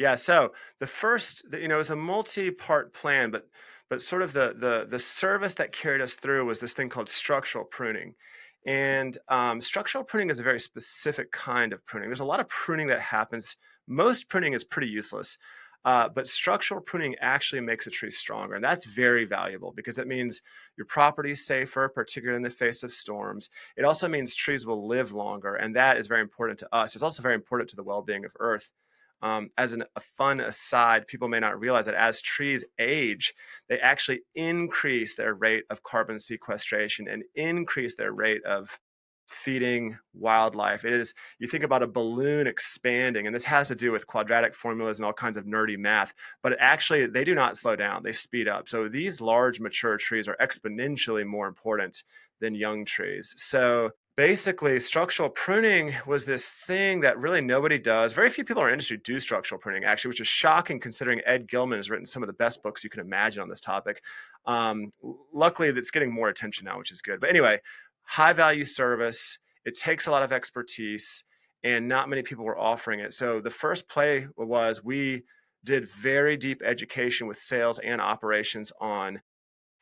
Yeah, so it was a multi-part plan, but sort of the service that carried us through was this thing called structural pruning. And structural pruning is a very specific kind of pruning. There's a lot of pruning that happens. Most pruning is pretty useless, but structural pruning actually makes a tree stronger, and that's very valuable because it means your property is safer, particularly in the face of storms. It also means trees will live longer, and that is very important to us. It's also very important to the well-being of Earth. A fun aside, people may not realize that as trees age, they actually increase their rate of carbon sequestration and increase their rate of feeding wildlife. You think about a balloon expanding, and this has to do with quadratic formulas and all kinds of nerdy math, but actually they do not slow down, they speed up. So these large mature trees are exponentially more important than young trees. So basically, structural pruning was this thing that really nobody does. Very few people in our industry do structural pruning, actually, which is shocking considering Ed Gilman has written some of the best books you can imagine on this topic. Luckily, it's getting more attention now, which is good. But anyway, high value service. It takes a lot of expertise, and not many people were offering it. So the first play was we did very deep education with sales and operations on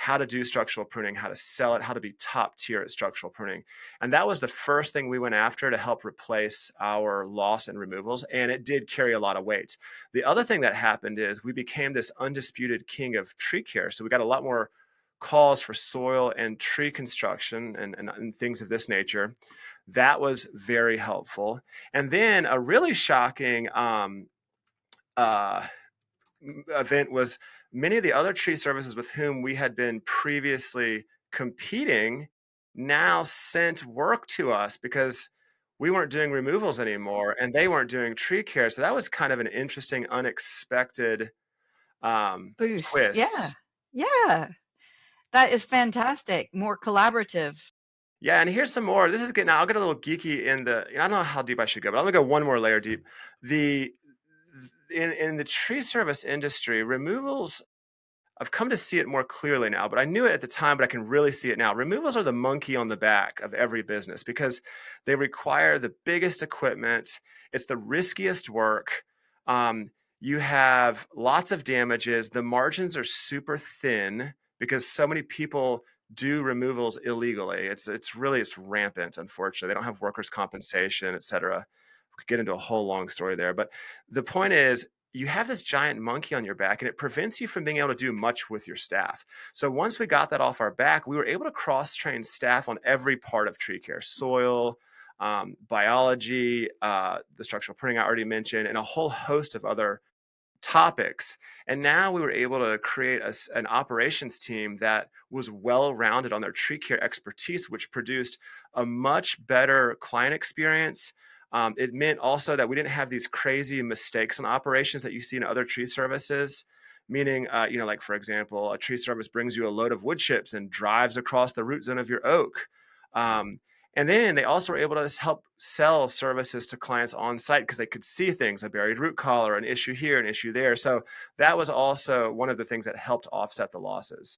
how to do structural pruning, how to sell it, how to be top tier at structural pruning. And that was the first thing we went after to help replace our loss and removals. And it did carry a lot of weight. The other thing that happened is we became this undisputed king of tree care. So we got a lot more calls for soil and tree construction and things of this nature. That was very helpful. And then a really shocking uh, event was many of the other tree services with whom we had been previously competing now sent work to us because we weren't doing removals anymore and they weren't doing tree care. So that was kind of an interesting, unexpected Boost. Yeah. twist. Yeah. That is fantastic. More collaborative. Yeah, and here's some more. This is getting. I'll get a little geeky I don't know how deep I should go, but I'm gonna go one more layer deep. The in the tree service industry, removals I've come to see it more clearly now, but I knew it at the time, but I can really see it now. Removals are the monkey on the back of every business because they require the biggest equipment. It's the riskiest work. Um, you have lots of damages. The margins are super thin because so many people do removals illegally. It's rampant, unfortunately. They don't have workers' compensation, et cetera. We could get into a whole long story there. But the point is, you have this giant monkey on your back and it prevents you from being able to do much with your staff. So once we got that off our back, we were able to cross train staff on every part of tree care, soil, biology, the structural pruning I already mentioned, and a whole host of other topics. And now we were able to create an operations team that was well rounded on their tree care expertise, which produced a much better client experience. It meant also that we didn't have these crazy mistakes in operations that you see in other tree services. Meaning, like for example, a tree service brings you a load of wood chips and drives across the root zone of your oak. Um, and then they also were able to help sell services to clients on site because they could see things, a buried root collar, an issue here, an issue there. So that was also one of the things that helped offset the losses.